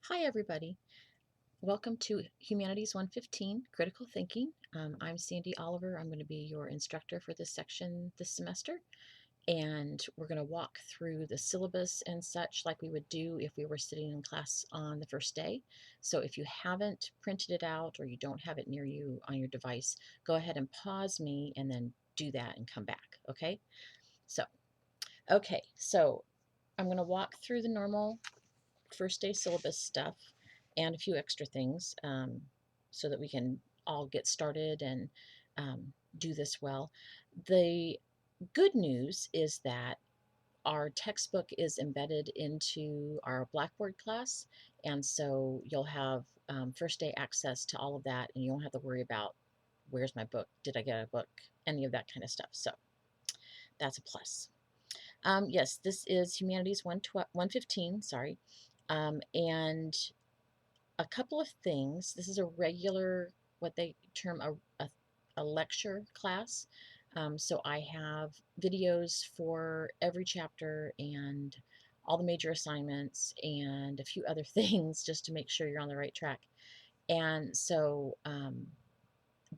Hi, everybody. Welcome to Humanities 115, Critical Thinking. I'm Sandy Oliver. I'm going to be your instructor for this section this semester, and we're going to walk through the syllabus and such like we would do if we were sitting in class on the first day. So if you haven't printed it out or you don't have it near you on your device, go ahead and pause me and then do that and come back, okay? So I'm going to walk through the normal first day syllabus stuff and a few extra things so that we can all get started and do this well. The good news is that our textbook is embedded into our Blackboard class, and so you'll have first day access to all of that, and you won't have to worry about where's my book, did I get a book, any of that kind of stuff. So that's a plus. Yes, this is Humanities 115, sorry. And a couple of things. This is a regular, what they term a lecture class. So I have videos for every chapter and all the major assignments and a few other things just to make sure you're on the right track. And so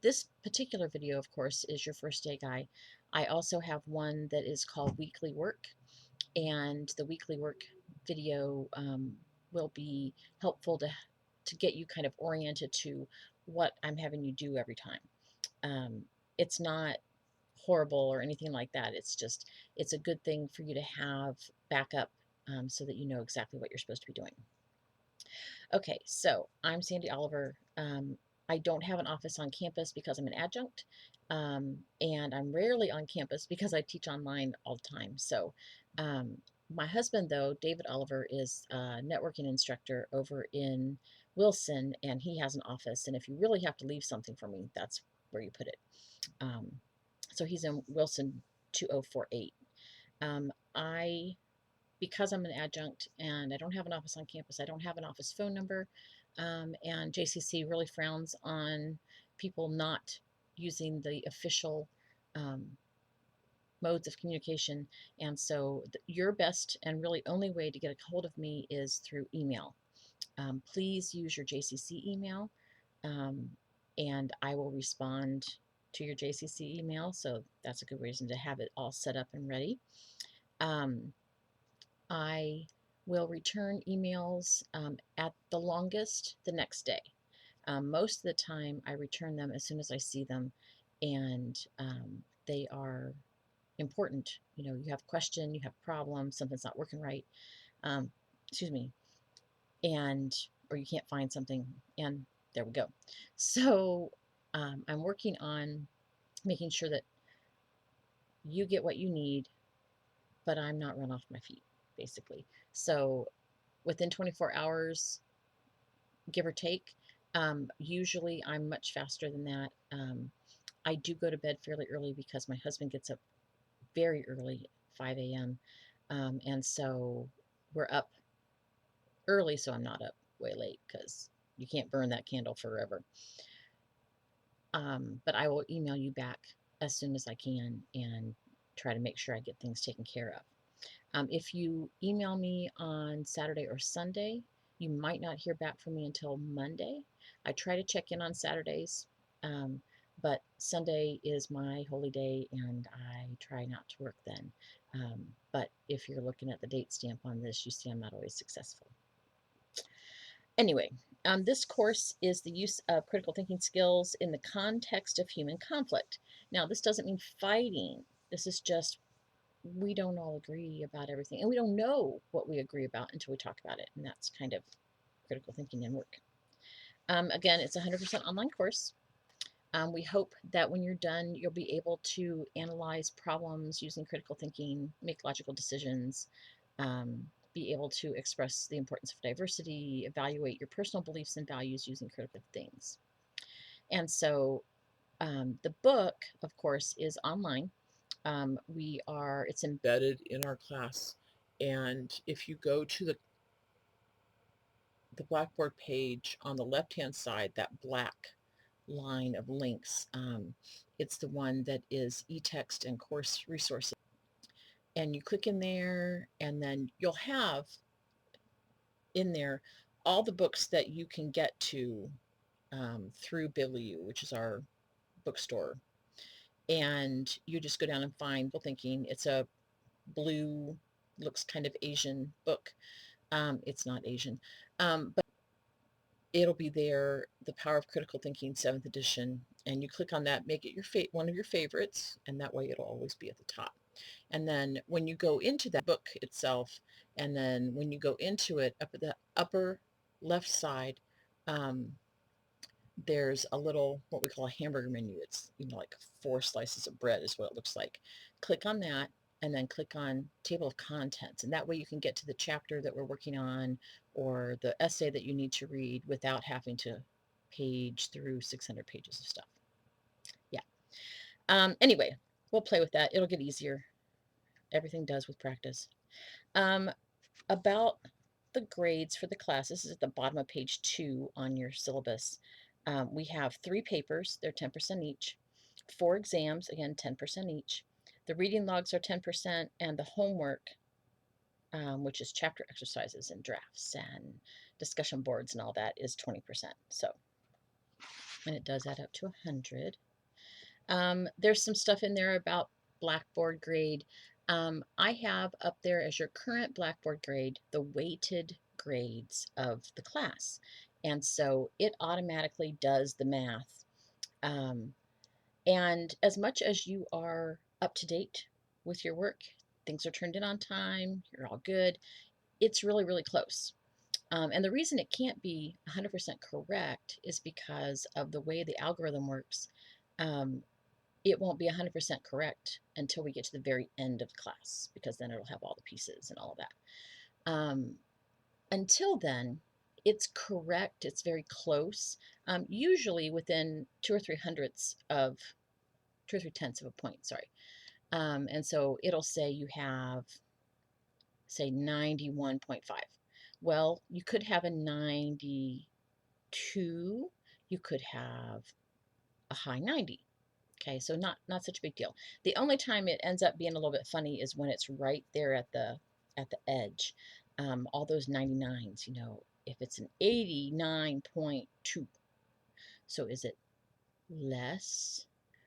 this particular video, of course, is your first day guide. I also have one that is called Weekly Work, and the weekly work video will be helpful to get you kind of oriented to what I'm having you do every time. It's not horrible or anything like that. It's a good thing for you to have backup so that you know exactly what you're supposed to be doing. Okay, so I'm Sandy Oliver. I don't have an office on campus because I'm an adjunct, and I'm rarely on campus because I teach online all the time. So, my husband, though, David Oliver, is a networking instructor over in Wilson, and he has an office. And if you really have to leave something for me, that's where you put it. Um, so he's in Wilson 2048. I because I'm an adjunct and I don't have an office on campus, I don't have an office phone number. And JCC really frowns on people not using the official um, modes of communication. And so your best and really only way to get a hold of me is through email. Please use your JCC email, um, and I will respond to your JCC email. So that's a good reason to have it all set up and ready. I will return emails at the longest the next day. Most of the time, I return them as soon as I see them, and they are important. You know, you have a question, you have a problem, something's not working right. Um, excuse me, and or you can't find something, and there we go. So I'm working on making sure that you get what you need, but I'm not run off my feet, basically. So within 24 hours, give or take. Usually I'm much faster than that. I do go to bed fairly early because my husband gets up very early, 5 a.m. And so we're up early, so I'm not up way late because you can't burn that candle forever. But I will email you back as soon as I can and try to make sure I get things taken care of. If you email me on Saturday or Sunday, you might not hear back from me until Monday. I try to check in on Saturdays, but Sunday is my holy day and I try not to work then. But if you're looking at the date stamp on this, you see I'm not always successful. Anyway, this course is the use of critical thinking skills in the context of human conflict. Now, this doesn't mean fighting. This is just we don't all agree about everything, and we don't know what we agree about until we talk about it, and that's kind of critical thinking and work. Again, it's a 100% online course. We hope that when you're done, you'll be able to analyze problems using critical thinking, make logical decisions, be able to express the importance of diversity, evaluate your personal beliefs and values using critical things. And so the book, of course, is online. It's embedded in our class. And if you go to the Blackboard page on the left-hand side, that black line of links, it's the one that is e-text and course resources. And you click in there, and then you'll have in there all the books that you can get to through Bibliu, which is our bookstore. And you just go down and find Bold Thinking. It's a blue, looks kind of Asian book. It's not Asian, but it'll be there. The Power of Critical Thinking, 7th edition. And you click on that, make it your one of your favorites, and that way it'll always be at the top. And then when you go into that book itself, and then when you go into it, up at the upper left side, um, there's a little, what we call a hamburger menu. It's, like 4 slices of bread is what it looks like. Click on that, and then click on table of contents. And that way you can get to the chapter that we're working on or the essay that you need to read without having to page through 600 pages of stuff. Yeah. Anyway, we'll play with that. It'll get easier. Everything does with practice. About the grades for the class, this is at the bottom of page 2 on your syllabus. We have 3 papers, they're 10% each, 4 exams, again 10% each. The reading logs are 10%, and the homework, which is chapter exercises and drafts and discussion boards and all that, is 20%. So, and it does add up to 100. There's some stuff in there about Blackboard grade. I have up there as your current Blackboard grade the weighted grades of the class. And so it automatically does the math. And as much as you are up to date with your work, things are turned in on time, you're all good, it's really, really close. And the reason it can't be 100% correct is because of the way the algorithm works. It won't be 100% correct until we get to the very end of class, because then it'll have all the pieces and all of that. Until then, it's correct. It's very close, usually within 2 or 3 hundredths of 2 or 3 tenths of a point. Sorry. And so it'll say you have, say, 91.5. Well, you could have a 92. You could have a high 90. Okay, so not such a big deal. The only time it ends up being a little bit funny is when it's right there at the edge. All those 99s, if it's an 89.2. So is it less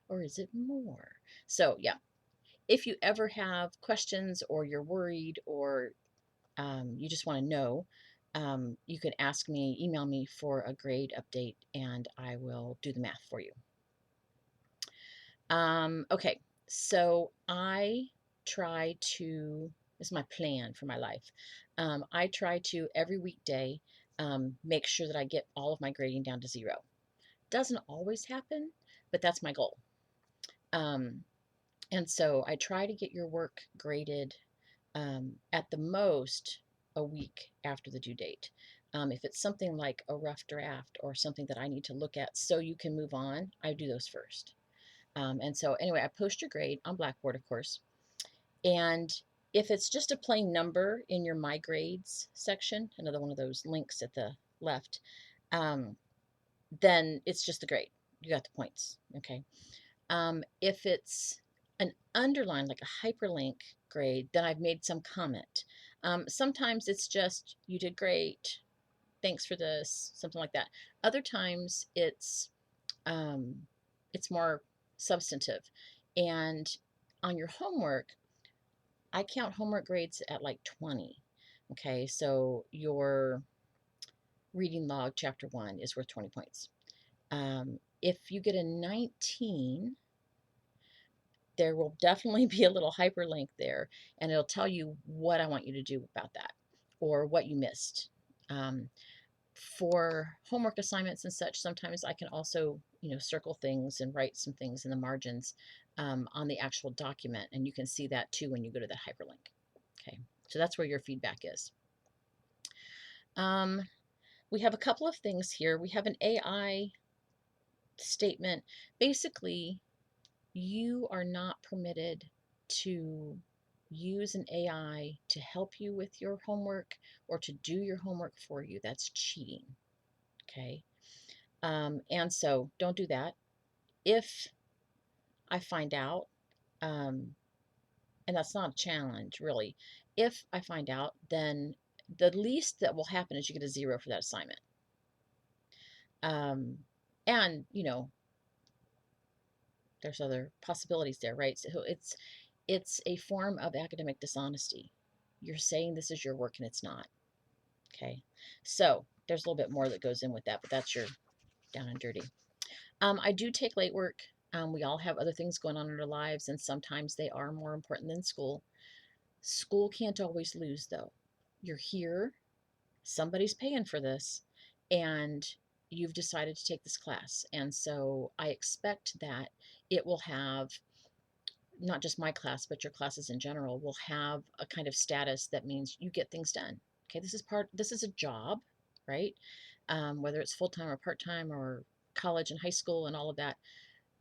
or is it more? So yeah, if you ever have questions or you're worried or you just want to know, you can ask me, email me for a grade update, and I will do the math for you. Okay, so I try to, this is my plan for my life. I try to every weekday make sure that I get all of my grading down to 0. Doesn't always happen, but that's my goal. And so I try to get your work graded at the most a week after the due date. If it's something like a rough draft or something that I need to look at so you can move on, I do those first. And so anyway, I post your grade on Blackboard, of course. And if it's just a plain number in your My Grades section, another one of those links at the left, then it's just the grade. You got the points, okay? If it's an underline, like a hyperlink grade, then I've made some comment. Sometimes it's just, you did great, thanks for this, something like that. Other times it's more substantive. And on your homework, I count homework grades at like 20. Okay, so your reading log, chapter 1, is worth 20 points. If you get a 19, there will definitely be a little hyperlink there, and it'll tell you what I want you to do about that or what you missed. For homework assignments and such, sometimes I can also, circle things and write some things in the margins on the actual document, and you can see that too when you go to the hyperlink. Okay, so that's where your feedback is. We have a couple of things here. We have an AI statement. Basically, you are not permitted to use an AI to help you with your homework or to do your homework for you. That's cheating. Okay. And so don't do that. If I find out, and that's not a challenge really, if I find out, then the least that will happen is you get a 0 for that assignment. And, there's other possibilities there, right? So it's a form of academic dishonesty. You're saying this is your work and it's not. Okay. So there's a little bit more that goes in with that, but that's your down and dirty. I do take late work. We all have other things going on in our lives, and sometimes they are more important than school. School can't always lose, though. You're here, somebody's paying for this, and you've decided to take this class. And so I expect that it will have, not just my class, but your classes in general, will have a kind of status that means you get things done. Okay, this is a job, right? Whether it's full time or part time or college and high school and all of that,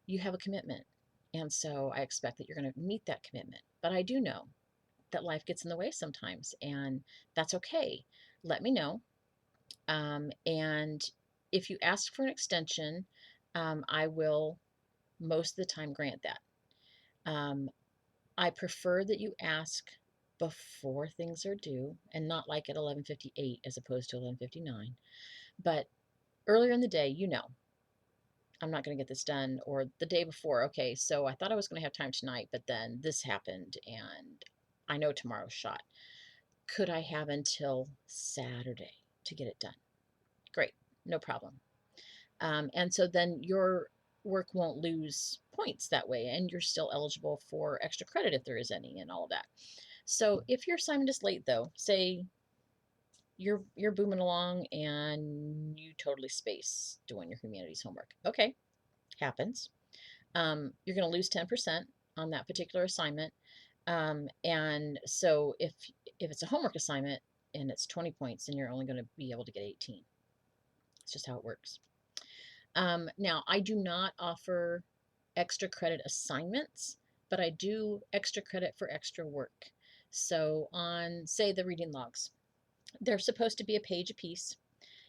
you have a commitment. And so I expect that you're going to meet that commitment. But I do know that life gets in the way sometimes, and that's okay. Let me know. And if you ask for an extension, I will most of the time grant that. I prefer that you ask before things are due and not like at 11:58 as opposed to 11:59. But earlier in the day, I'm not going to get this done, or the day before, okay, so I thought I was going to have time tonight, but then this happened and I know tomorrow's shot. Could I have until Saturday to get it done? Great, no problem. And so then your work won't lose points that way, and you're still eligible for extra credit if there is any, and all of that. So if your assignment is late, though, say you're booming along and you totally space doing your humanities homework. Okay, happens. You're going to lose 10% on that particular assignment. And so if it's a homework assignment and it's 20 points, then you're only going to be able to get 18. It's just how it works. Now, I do not offer extra credit assignments, but I do extra credit for extra work. So on, say, the reading logs, they're supposed to be a page apiece.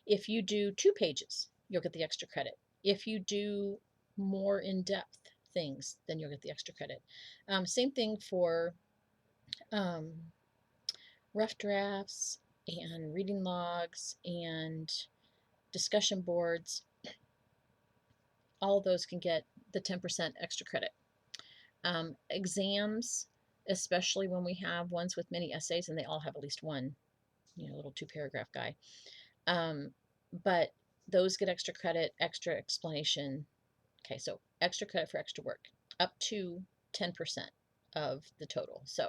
If you do 2 pages, you'll get the extra credit. If you do more in-depth things, then you'll get the extra credit. Same thing for um, rough drafts and reading logs and discussion boards. All of those can get the 10% extra credit. Exams, especially when we have ones with many essays and they all have at least one, little 2-paragraph guy. But those get extra credit, extra explanation. Okay, so extra credit for extra work, up to 10% of the total. So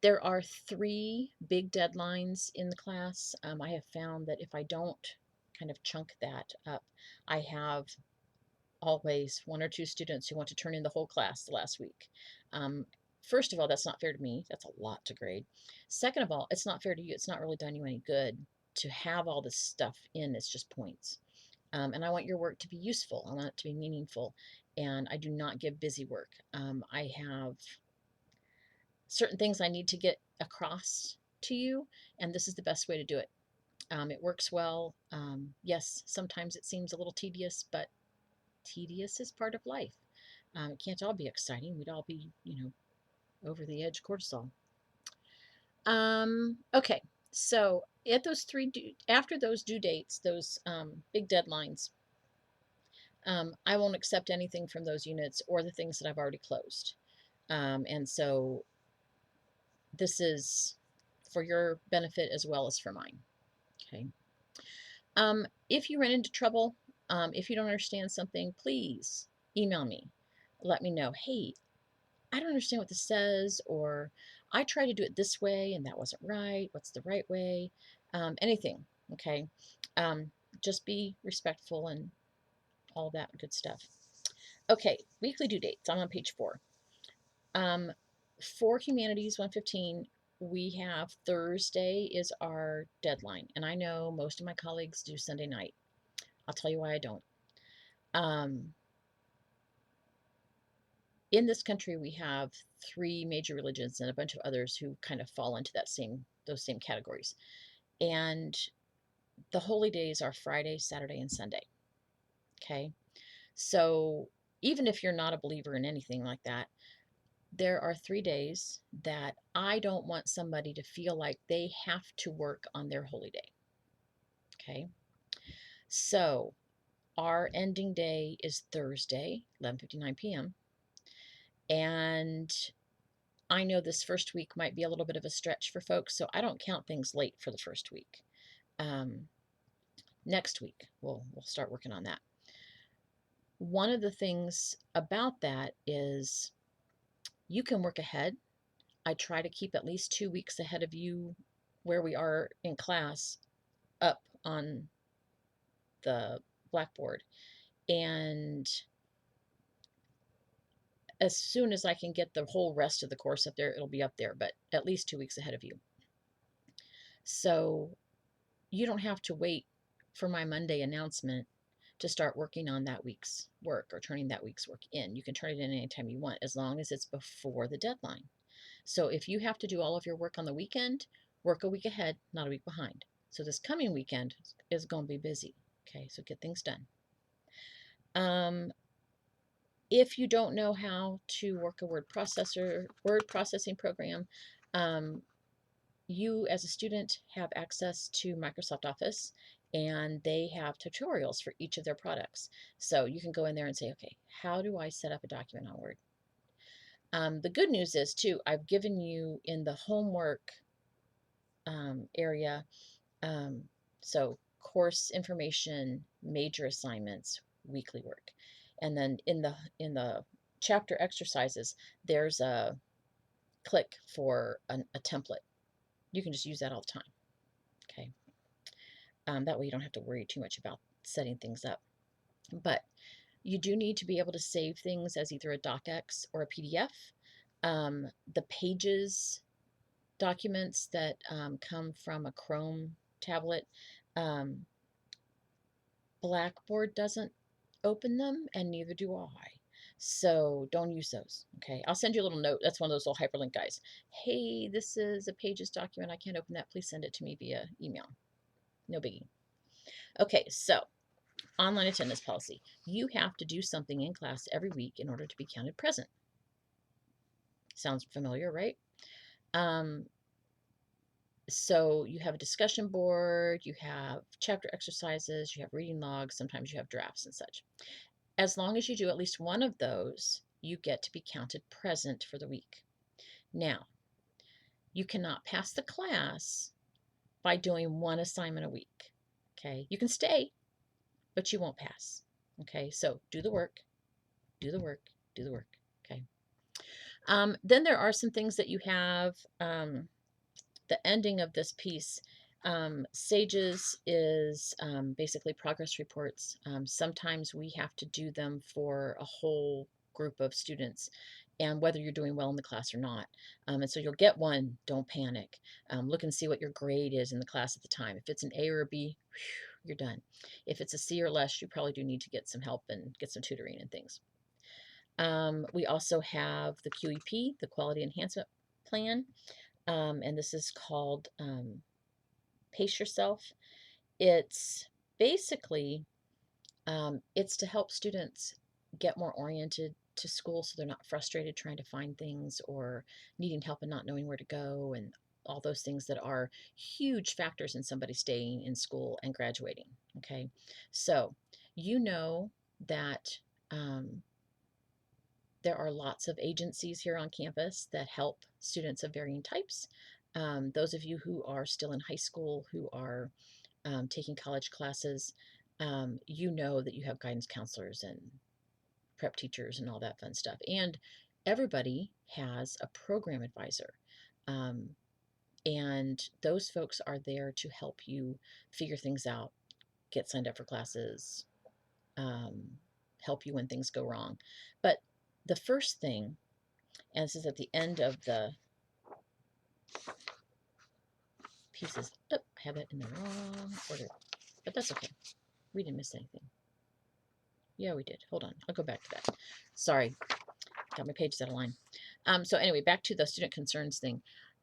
there are 3 big deadlines in the class. I have found that if I don't kind of chunk that up, I have always 1 or 2 students who want to turn in the whole class the last week. First of all, that's not fair to me. That's a lot to grade. Second of all, it's not fair to you. It's not really done you any good to have all this stuff in. It's just points. And I want your work to be useful. I want it to be meaningful. And I do not give busy work. I have certain things I need to get across to you, and this is the best way to do it. It works well. Yes, sometimes it seems a little tedious, but tedious is part of life. It can't all be exciting. We'd all be, over the edge cortisol. Okay, so at those after those due dates, those big deadlines, I won't accept anything from those units or the things that I've already closed. And so this is for your benefit as well as for mine. Okay. If you run into trouble, if you don't understand something, please email me. Let me know, hey, I don't understand what this says, or I tried to do it this way and that wasn't right. What's the right way? Anything, okay? Just be respectful and all that good stuff. Okay, weekly due dates. I'm on page 4. For Humanities 115, we have Thursday is our deadline. And I know most of my colleagues do Sunday night. I'll tell you why I don't. In this country, we have 3 major religions and a bunch of others who kind of fall into those same categories. And the holy days are Friday, Saturday, and Sunday. Okay. So even if you're not a believer in anything like that, there are 3 days that I don't want somebody to feel like they have to work on their holy day. Okay. So our ending day is Thursday, 11:59 p.m. And I know this first week might be a little bit of a stretch for folks, so I don't count things late for the first week. Next week, we'll start working on that. One of the things about that is you can work ahead. I try to keep at least 2 weeks ahead of you where we are in class up on the blackboard. And as soon as I can get the whole rest of the course up there, it'll be up there, but at least 2 weeks ahead of you. So you don't have to wait for my Monday announcement to start working on that week's work or turning that week's work in. You can turn it in anytime you want, as long as it's before the deadline. So if you have to do all of your work on the weekend, work a week ahead, not a week behind. So this coming weekend is going to be busy. Okay, so get things done. If you don't know how to work a word processing program, you as a student have access to Microsoft Office, and they have tutorials for each of their products. So you can go in there and say, okay, how do I set up a document on Word? The good news is, too, I've given you in the homework area, so course information, major assignments, weekly work. And then in the chapter exercises, there's a click for a template. You can just use that all the time. Okay. That way you don't have to worry too much about setting things up. But you do need to be able to save things as either a docx or a PDF. The pages documents that come from a Chrome tablet, Blackboard doesn't open them, and neither do I. So don't use those. Okay. I'll send you a little note. That's one of those little hyperlink guys. Hey, this is a pages document. I can't open that. Please send it to me via email. No biggie. Okay. So online attendance policy. You have to do something in class every week in order to be counted present. Sounds familiar, right? So you have a discussion board, you have chapter exercises, you have reading logs, sometimes you have drafts and such. As long as you do at least one of those, you get to be counted present for the week. Now, you cannot pass the class by doing one assignment a week. Okay, you can stay, but you won't pass. Okay, so do the work, do the work, do the work. Okay. Then there are some things that you have. The ending of this piece, SAGES is basically progress reports. Sometimes we have to do them for a whole group of students, and whether you're doing well in the class or not. And so you'll get one, don't panic. Look and see what your grade is in the class at the time. If it's an A or a B, whew, you're done. If it's a C or less, you probably do need to get some help and get some tutoring and things. We also have the QEP, the Quality Enhancement Plan. And this is called Pace Yourself. It's basically, it's to help students get more oriented to school so they're not frustrated trying to find things or needing help and not knowing where to go and all those things that are huge factors in somebody staying in school and graduating. Okay, so you know that there are lots of agencies here on campus that help students of varying types. Those of you who are still in high school, who are taking college classes, you know that you have guidance counselors and prep teachers and all that fun stuff. And everybody has a program advisor. And those folks are there to help you figure things out, get signed up for classes, help you when things go wrong. But the first thing, and this is at the end of the pieces. Oh, I have it in the wrong order, but that's okay. We didn't miss anything. Yeah, we did. Hold on. I'll go back to that. Sorry. Got my pages out of line. So anyway, back to the student concerns thing.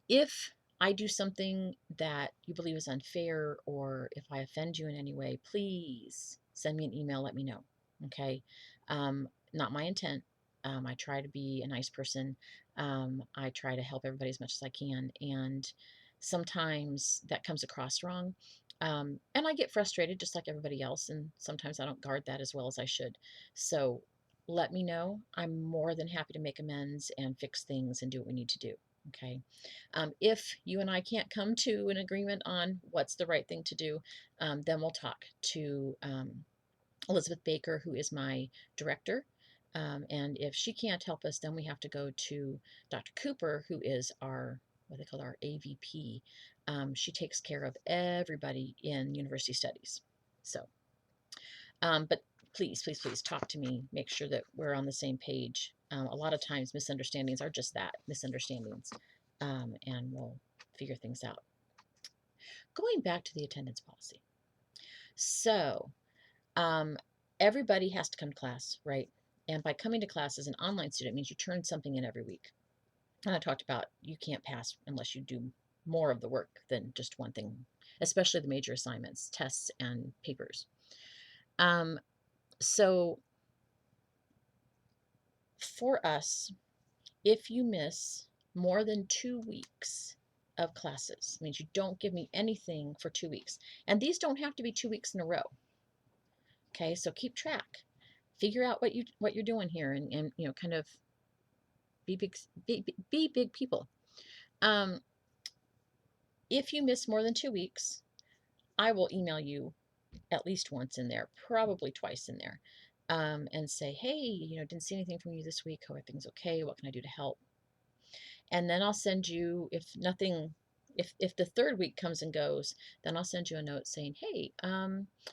If I do something that you believe is unfair, or if I offend you in any way, please send me an email. Let me know. Okay. Not my intent. I try to be a nice person. I try to help everybody as much as I can, and sometimes that comes across wrong. And I get frustrated just like everybody else, and sometimes I don't guard that as well as I should. So let me know. I'm more than happy to make amends and fix things and do what we need to do. Okay. If you and I can't come to an agreement on what's the right thing to do, then we'll talk to Elizabeth Baker, who is my director. And if she can't help us, then we have to go to Dr. Cooper, who is our, what they call our AVP. She takes care of everybody in university studies. So, but please, please, please talk to me. Make sure that we're on the same page. A lot of times misunderstandings are just that, misunderstandings. And we'll figure things out. Going back to the attendance policy. So, um, everybody has to come to class, right? And by coming to class as an online student means you turn something in every week. And I talked about you can't pass unless you do more of the work than just one thing, especially the major assignments, tests, and papers. So for us, if you miss more than 2 weeks of classes, means you don't give me anything for 2 weeks. And these don't have to be 2 weeks in a row. Okay, so keep track. Figure out what you're doing here, and kind of be big people. If you miss more than 2 weeks, I will email you at least once in there, probably twice in there, and say, hey, didn't see anything from you this week. Hope everything's okay. What can I do to help? And then I'll send you, if the third week comes and goes, then I'll send you a note saying, hey,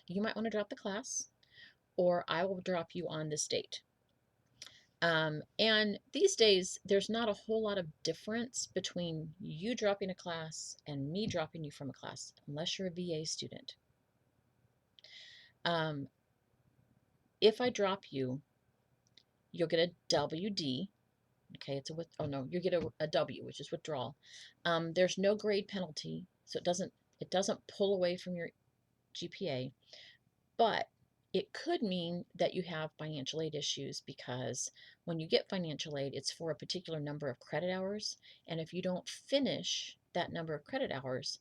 you might want to drop the class, or I will drop you on this date. And these days, there's not a whole lot of difference between you dropping a class and me dropping you from a class, unless you're a VA student. If I drop you, you'll get a WD. Okay, you get a W, which is withdrawal. There's no grade penalty, so it doesn't pull away from your GPA, but it could mean that you have financial aid issues, because when you get financial aid, it's for a particular number of credit hours. And if you don't finish that number of credit hours,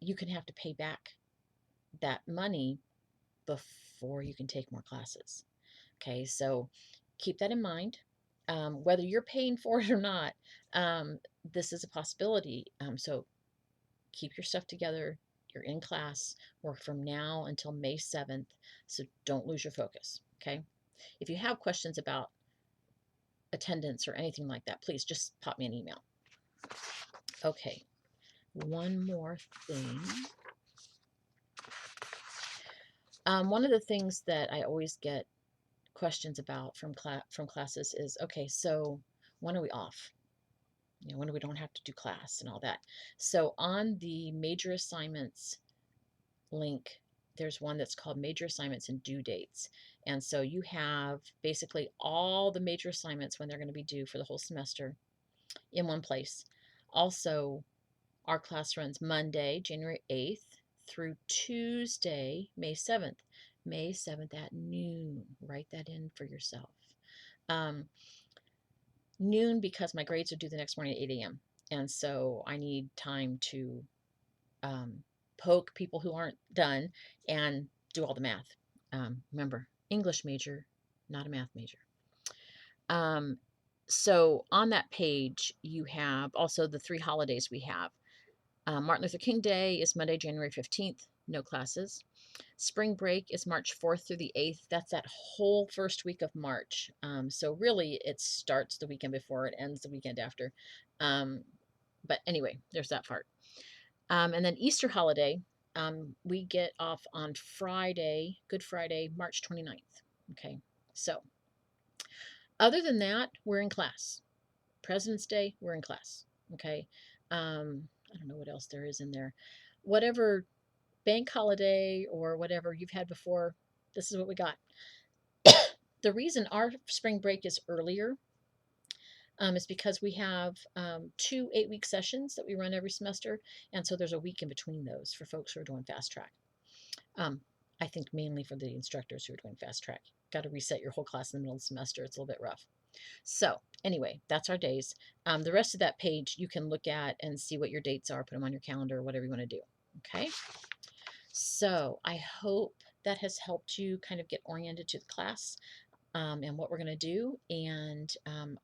you can have to pay back that money before you can take more classes. Okay, so keep that in mind. Whether you're paying for it or not, this is a possibility. So keep your stuff together. You're in class. Work from now until May 7th, so don't lose your focus, okay? If you have questions about attendance or anything like that, please just pop me an email. Okay, one more thing. One of the things that I always get questions about from classes is, okay, so when are we off? When we don't have to do class and all that. So on the major assignments link, there's one that's called major assignments and due dates. And so you have basically all the major assignments when they're going to be due for the whole semester in one place. Also, our class runs Monday, January 8th through Tuesday, May 7th. May 7th at noon. Write that in for yourself. Noon, because my grades are due the next morning at 8 a.m. And so I need time to poke people who aren't done and do all the math. Remember, English major, not a math major. So on that page, you have also the 3 holidays we have. Martin Luther King Day is Monday, January 15th, no classes. Spring break is March 4th through the 8th. That's that whole first week of March. So really, it starts the weekend before, it ends the weekend after. But anyway, there's that part. And then Easter holiday, we get off on Friday, Good Friday, March 29th. Okay, so other than that, we're in class. President's Day, we're in class. Okay, I don't know what else there is in there. Whatever bank holiday or whatever you've had before, this is what we got. The reason our spring break is earlier is because we have 2 8-week sessions that we run every semester, and so there's a week in between those for folks who are doing fast track. I think mainly for the instructors who are doing fast track. Got to reset your whole class in the middle of the semester. It's a little bit rough. So anyway, that's our days. The rest of that page you can look at and see what your dates are, put them on your calendar, whatever you want to do. Okay. So I hope that has helped you kind of get oriented to the class and what we're going to do. And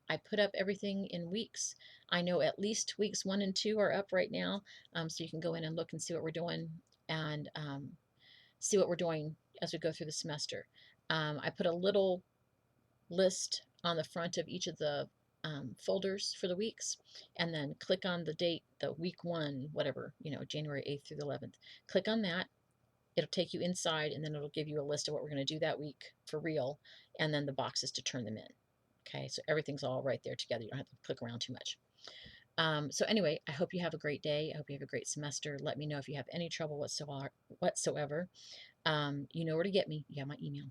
I put up everything in weeks. I know at least weeks 1 and 2 are up right now. So you can go in and look and see what we're doing and see what we're doing as we go through the semester. I put a little list on the front of each of the folders for the weeks, and then click on the date, the week 1, whatever, January 8th through the 11th. Click on that. It'll take you inside, and then it'll give you a list of what we're going to do that week for real, and then the boxes to turn them in. Okay, so everything's all right there together. You don't have to click around too much. So anyway, I hope you have a great day. I hope you have a great semester. Let me know if you have any trouble whatsoever. You know where to get me. You have my email.